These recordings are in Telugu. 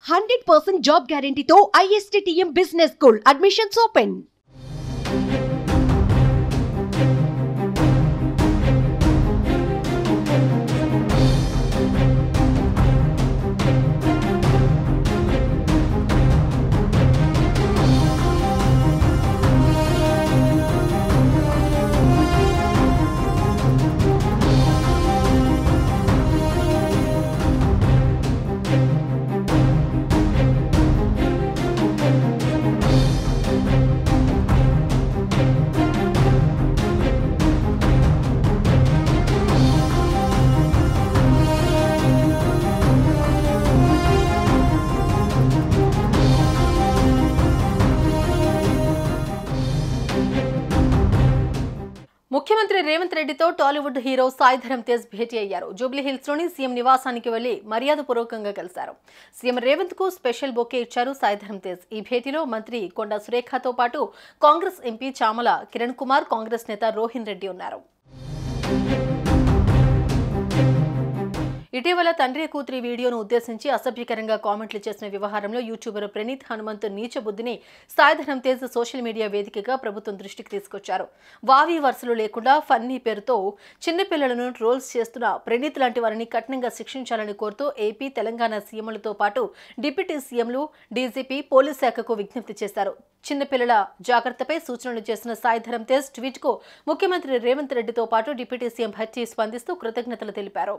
100% job guarantee to ISTTM Business School. Admissions open. ముఖ్యమంత్రి రేవంత్ రెడ్డితో టాలీవుడ్ హీరో సాయి ధరమ్ తేజ్ భేటీ అయ్యారు. జూబ్లీ హిల్స్ లోని సీఎం నివాసానికి వెళ్లి మర్యాదపూర్వకంగా కలిశారు. సీఎం రేవంత్ కు స్పెషల్ బొకే ఇచ్చారు సాయి ధరమ్ తేజ్. ఈ భేటీలో మంత్రి కొండా సురేఖతో పాటు కాంగ్రెస్ ఎంపీ చామల కిరణ్ కుమార్, కాంగ్రెస్ నేత రోహిన్ రెడ్డి ఉన్నారు. ఇటీవల తండ్రి కూతురి వీడియోను ఉద్దేశించి అసభ్యకరంగా కామెంట్లు చేసిన వ్యవహారంలో యూట్యూబర్ ప్రణీత్ హనుమంత్ నీచ బుద్ధిని సాయి ధరమ్ తేజ్ సోషల్ మీడియా వేదికగా ప్రభుత్వం దృష్టికి తీసుకొచ్చారు. వావి వరుసలు లేకుండా ఫన్నీ పేరుతో చిన్నపిల్లలను ట్రోల్స్ చేస్తున్న ప్రణీత్ లాంటి వారిని కఠినంగా శిక్షించాలని కోరుతూ ఏపీ, తెలంగాణ సీఎంలతో పాటు డిప్యూటీ సీఎంలు, డీజీపీ, పోలీస్ శాఖకు విజ్ఞప్తి చేశారు. చిన్నపిల్లల జాగ్రత్తపై సూచనలు చేసిన సాయి ధరమ్ తేజ్ ట్వీట్ కు ముఖ్యమంత్రి రేవంత్ రెడ్డితో పాటు డిప్యూటీ సీఎం భట్టి స్పందిస్తూ కృతజ్ఞతలు తెలిపారు.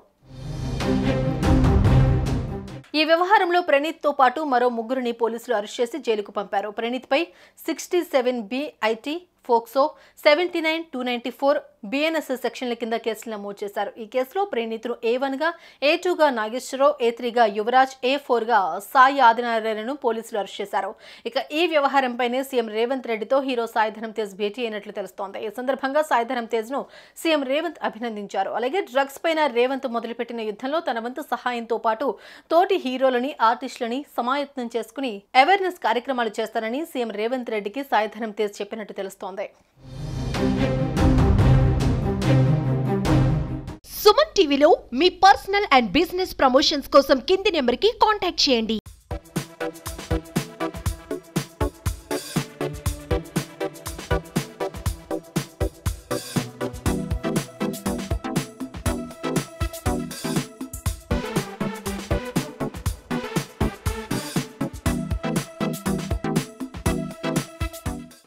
ఈ వ్యవహారంలో ప్రణీత్ తో పాటు మరో ముగ్గురిని పోలీసులు అరెస్ట్ చేసి జైలుకు పంపారు. ప్రణీత్ పై 67B ఐటీ, ఫోక్సో, 79, 294 బిఎన్ఎస్ సెక్షన్ల కింద కేసులు నమోదు చేశారు. ఈ కేసులో ప్రణీత్ను A1 గా, A2 గా నాగేశ్వరరావు, A3 గా యువరాజ్, A4 గా సాయి ఆదినారాయణను పోలీసులు అరెస్ట్ చేశారు. ఇక ఈ వ్యవహారంపైనే సీఎం రేవంత్ రెడ్డితో హీరో సాయి ధరమ్ తేజ్ భేటీ అయినట్లు తెలుస్తోంది. ఈ సందర్భంగా సాయి ధరమ్ తేజ్ ను సీఎం రేవంత్ అభినందించారు. అలాగే డ్రగ్స్ పైన రేవంత్ మొదలుపెట్టిన యుద్ధంలో తన వంతు సహాయంతో పాటు తోటి హీరోలని, ఆర్టిస్టులని సమాయత్నం చేసుకుని అవేర్నెస్ కార్యక్రమాలు చేస్తారని సీఎం రేవంత్ రెడ్డికి సాయి ధరమ్ తేజ్ చెప్పినట్టు తెలుస్తోంది. సుమన్ టీవీలో మీ పర్సనల్ అండ్ బిజినెస్ ప్రమోషన్స్ కోసం కింది నెంబర్కి కాంటాక్ట్ చేయండి.